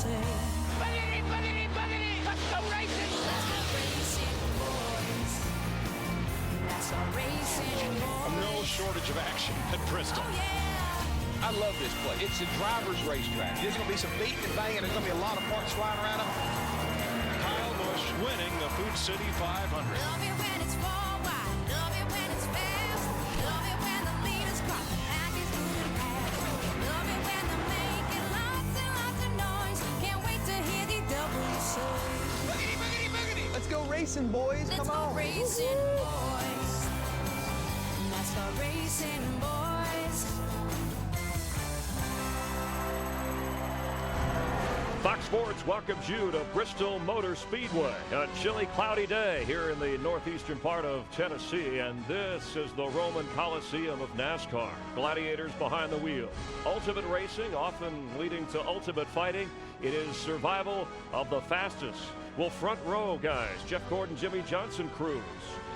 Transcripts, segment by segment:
say. Buggity, buggity, buggity! Let's go racing! Let's go racing, boys. NASCAR racing, boys. No shortage of action at Bristol. Oh, yeah. I love this place. It's a driver's racetrack. There's going to be some beating and banging. There's going to be a lot of parts flying around him. Kyle Busch winning the Food City 500. Love it when it's 4 wide. Love it when it's fast. Love it when the leaders cross the pack is moving past. Love it when they're making lots and lots of noise. Can't wait to hear the double say. Buggity, buggity, buggity! Let's go racing, boys. Let's Come go on. racing, boys. NASCAR racing, boys. Fox Sports welcomes you to Bristol Motor Speedway. A chilly, cloudy day here in the northeastern part of Tennessee, and this is the Roman Coliseum of NASCAR. Gladiators behind the wheel. Ultimate racing, often leading to ultimate fighting. It is survival of the fastest. Will front row guys, Jeff Gordon, Jimmy Johnson cruise?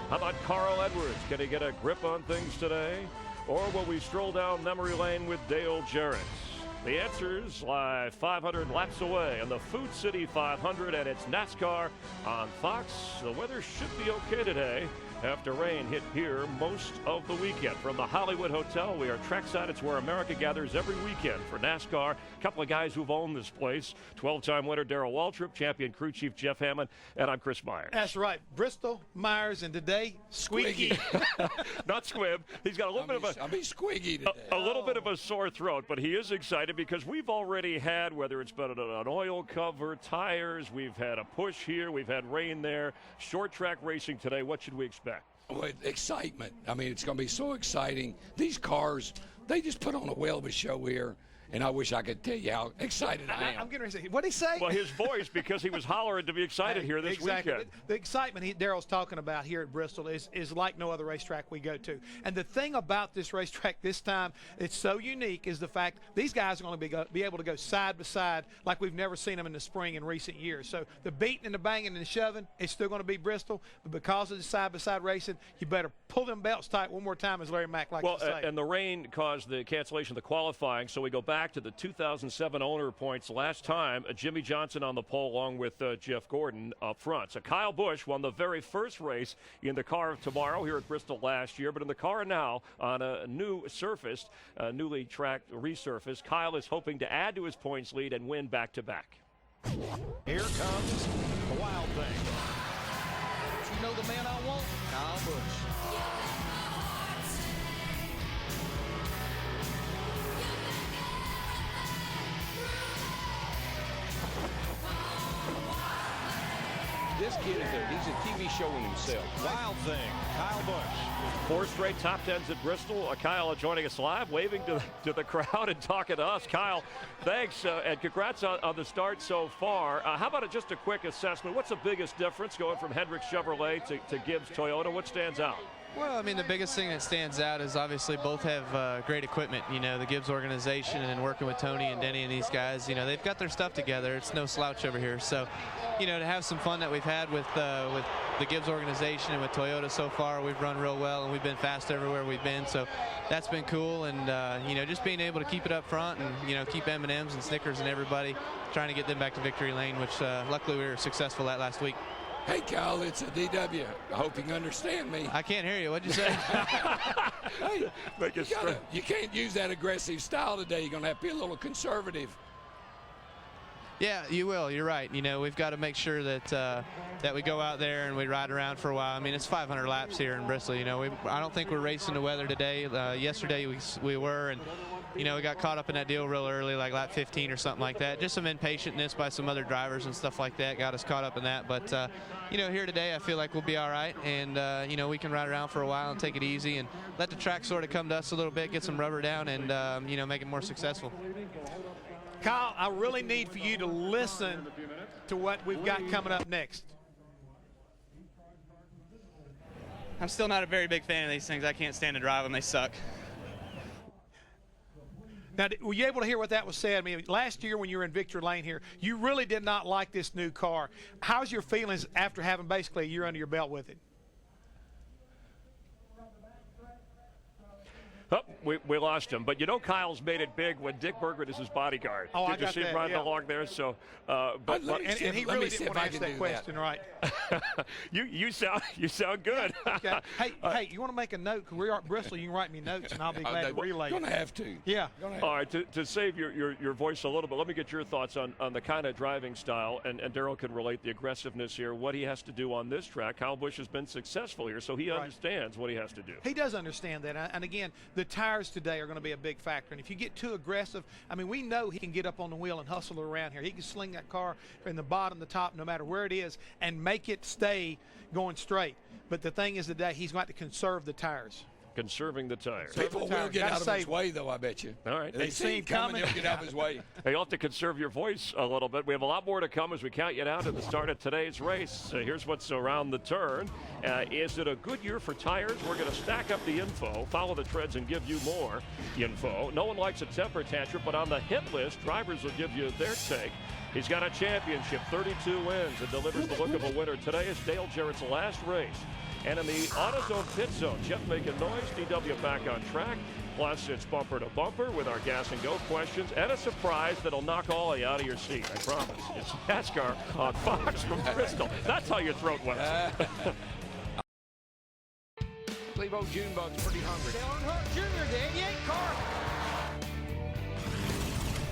How about Carl Edwards? Can he get a grip on things today? Or will we stroll down memory lane with Dale Jarrett? The answers lie 500 laps away in the Food City 500, and it's NASCAR on Fox. The weather should be okay today after rain hit here most of the weekend. From the Hollywood Hotel, we are trackside. It's where America gathers every weekend for NASCAR. A couple of guys who've owned this place. 12-time winner Darrell Waltrip, champion crew chief Jeff Hammond, and I'm Chris Myers. That's right. Bristol, Myers, and today, Squeaky. Not Squib. He's got a little bit of a... I'll be squiggy today. A little bit of a sore throat, but he is excited because we've already had, whether it's been an oil cover, tires, we've had a push here, we've had rain there, short track racing today. What should we expect? Well, excitement. I mean, it's going to be so exciting. These cars, they just put on a whale of a show here, and I wish I could tell you how excited I am. I'm getting ready to say, what did he say? Well, his voice, because he was hollering to be excited here this exactly. weekend. The excitement Darrell's talking about here at Bristol is like no other racetrack we go to. And the thing about this racetrack this time, it's so unique, is the fact these guys are going to be able to go side by side like we've never seen them in the spring in recent years. So the beating and the banging and the shoving, it's still going to be Bristol. But because of the side-by-side racing, you better pull them belts tight one more time, as Larry Mack likes to say. And the rain caused the cancellation of the qualifying, so we go back to the 2007 owner points last time. Jimmy Johnson on the pole along with Jeff Gordon up front. So Kyle Busch won the very first race in the car of tomorrow here at Bristol last year, but in the car now on a new surface, newly tracked resurface. Kyle is hoping to add to his points lead and win back-to-back. Here comes the wild thing. You know the man I want? Kyle Busch. This kid he's a TV show in himself. Wild thing, Kyle Busch. 4 straight top tens at Bristol. Kyle joining us live, waving to the crowd and talking to us. Kyle, thanks, and congrats on the start so far. How about just a quick assessment? What's the biggest difference going from Hendrick Chevrolet to Gibbs Toyota? What stands out? Well, I mean, the biggest thing that stands out is obviously both have great equipment. You know, the Gibbs organization and working with Tony and Denny and these guys, you know, they've got their stuff together. It's no slouch over here. So, you know, to have some fun that we've had with the Gibbs organization and with Toyota so far, we've run real well and we've been fast everywhere we've been. So that's been cool. And, you know, just being able to keep it up front and, you know, keep M&Ms and Snickers and everybody, trying to get them back to victory lane, which luckily we were successful at last week. Hey, Kyle, it's a DW. I hope you can understand me. I can't hear you. What'd you say? Hey, you can't use that aggressive style today. You're going to have to be a little conservative. Yeah, you will. You're right. You know, we've got to make sure that that we go out there and we ride around for a while. I mean, it's 500 laps here in Bristol. You know, I don't think we're racing the weather today. Yesterday we were, and you know, we got caught up in that deal real early, like lap 15 or something like that. Just some impatientness by some other drivers and stuff like that got us caught up in that. But you know, here today I feel like we'll be all right, and you know, we can ride around for a while and take it easy and let the track sort of come to us a little bit, get some rubber down, and you know, make it more successful. Kyle, I really need for you to listen to what we've got coming up next. I'm still not a very big fan of these things. I can't stand to drive them. They suck. Now, were you able to hear what that was said? I mean, last year when you were in Victory Lane here, you really did not like this new car. How's your feelings after having basically a year under your belt with it? Oh, we lost him. But you know Kyle's made it big when Dick Berggren is his bodyguard. Oh, Did you see him riding along there? So, and he really didn't want to answer that question, right? you sound good. Okay. Hey, you want to make a note? Because we are at Bristol. You can write me notes, and I'll be glad to relay. You're going to have to. Yeah. All right, to save your voice a little bit, let me get your thoughts on the kind of driving style, and Darrell can relate the aggressiveness here, what he has to do on this track. Kyle Busch has been successful here, so he understands what he has to do. He does understand that, and again, the tires today are going to be a big factor, and if you get too aggressive, I mean, we know he can get up on the wheel and hustle around here. He can sling that car from the bottom, the top, no matter where it is, and make it stay going straight. But the thing is today, he's going to conserve the tires. Conserving the tires. People will get out of his way, though, I bet you. All right. They see him coming, they'll get out of his way. Hey, you'll have to conserve your voice a little bit. We have a lot more to come as we count you down to the start of today's race. Here's what's around the turn. Is it a good year for tires? We're going to stack up the info, follow the trends, and give you more info. No one likes a temper tantrum, but on the hit list, drivers will give you their take. He's got a championship, 32 wins, and delivers the look of a winner. Today is Dale Jarrett's last race. And in the AutoZone pit zone, Jeff making noise, DW back on track. Plus, it's bumper to bumper with our gas and go questions and a surprise that'll knock all of you out of your seat. I promise. It's NASCAR on Fox from Bristol. That's how your throat went. I believe old Junebug's pretty hungry. Dale Earnhardt Jr., the 88 car.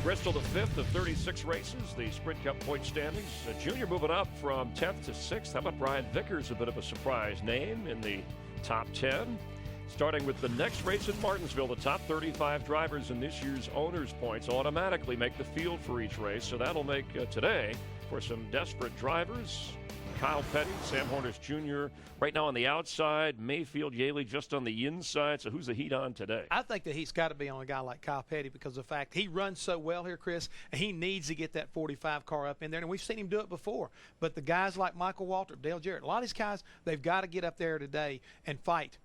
Bristol, the 5th of 36 races, the Sprint Cup point standings. Junior moving up from 10th to 6th. How about Brian Vickers, a bit of a surprise name in the top 10. Starting with the next race in Martinsville, the top 35 drivers in this year's owners' points automatically make the field for each race. So that'll make today for some desperate drivers. Kyle Petty, Sam Hornish Jr. right now on the outside. Mayfield, Yaley just on the inside. So who's the heat on today? I think that he's got to be on a guy like Kyle Petty because of the fact he runs so well here, Chris, and he needs to get that 45 car up in there. And we've seen him do it before. But the guys like Michael Waltrip, Dale Jarrett, a lot of these guys, they've got to get up there today and fight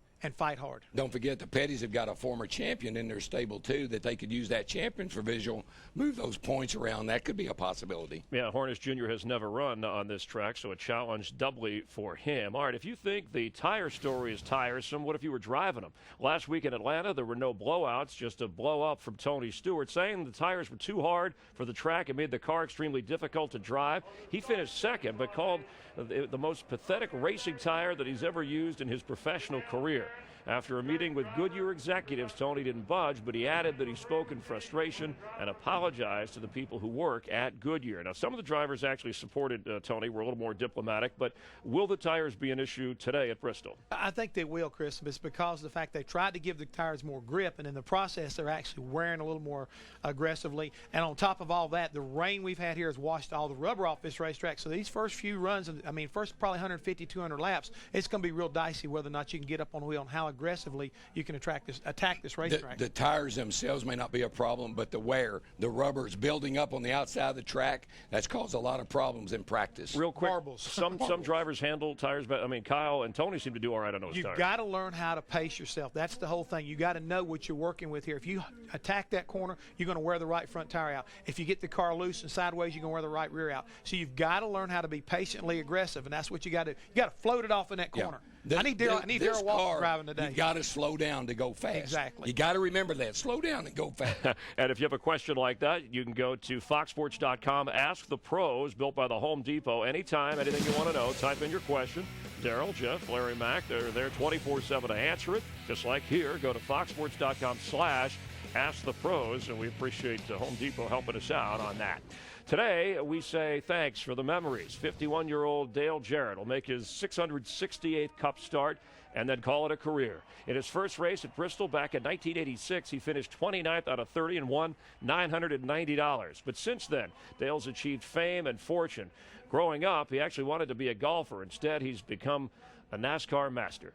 hard. Don't forget the Pettys have got a former champion in their stable, too, that they could use that champion for visual, move those points around. That could be a possibility. Yeah, Hornish Jr. has never run on this track, so a challenge doubly for him. All right, if you think the tire story is tiresome, what if you were driving them? Last week in Atlanta, there were no blowouts, just a blow-up from Tony Stewart, saying the tires were too hard for the track and made the car extremely difficult to drive. He finished second, but called the most pathetic racing tire that he's ever used in his professional career. After a meeting with Goodyear executives, Tony didn't budge, but he added that he spoke in frustration and apologized to the people who work at Goodyear. Now, some of the drivers actually supported Tony, were a little more diplomatic, but will the tires be an issue today at Bristol? I think they will, Chris. It's because of the fact they tried to give the tires more grip, and in the process, they're actually wearing a little more aggressively. And on top of all that, the rain we've had here has washed all the rubber off this racetrack. So these first few runs, I mean, first probably 150, 200 laps, it's going to be real dicey whether or not you can get up on the wheel and how aggressively you can attack this racetrack. The tires themselves may not be a problem, but the wear, the rubber is building up on the outside of the track. That's caused a lot of problems in practice. Real quick, Marbles. Some drivers handle tires better. I mean, Kyle and Tony seem to do all right on those tires. You've got to learn how to pace yourself. That's the whole thing. You got to know what you're working with here. If you attack that corner, you're going to wear the right front tire out. If you get the car loose and sideways, you're going to wear the right rear out. So you've got to learn how to be patiently aggressive, and that's what you got to do. You got to float it off in that corner. I need Darrell Walker driving today. You got to slow down to go fast. Exactly. You got to remember that. Slow down and go fast. And if you have a question like that, you can go to foxsports.com, Ask the Pros, built by the Home Depot. Anytime, anything you want to know, type in your question. Darrell, Jeff, Larry Mack, they're there 24/7 to answer it. Just like here, go to foxsports.com/Ask the Pros, and we appreciate Home Depot helping us out on that. Today, we say thanks for the memories. 51-year-old Dale Jarrett will make his 668th Cup start and then call it a career. In his first race at Bristol back in 1986, he finished 29th out of 30 and won $990. But since then, Dale's achieved fame and fortune. Growing up, he actually wanted to be a golfer. Instead, he's become a NASCAR master.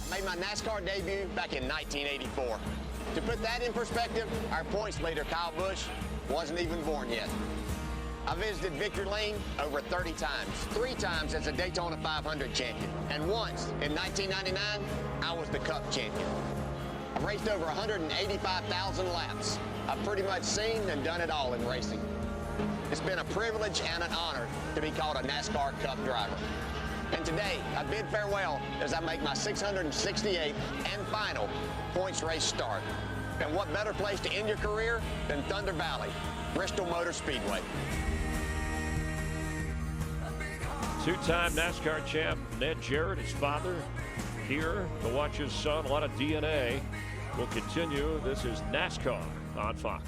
Made my NASCAR debut back in 1984. To put that in perspective, our points leader, Kyle Busch, wasn't even born yet. I visited Victory Lane over 30 times, 3 times as a Daytona 500 champion, and once, in 1999, I was the Cup champion. I've raced over 185,000 laps. I've pretty much seen and done it all in racing. It's been a privilege and an honor to be called a NASCAR Cup driver. And today, I bid farewell as I make my 668th and final points race start. And what better place to end your career than Thunder Valley, Bristol Motor Speedway. Two-time NASCAR champ Ned Jarrett, his father, here to watch his son. A lot of DNA will continue. This is NASCAR on Fox.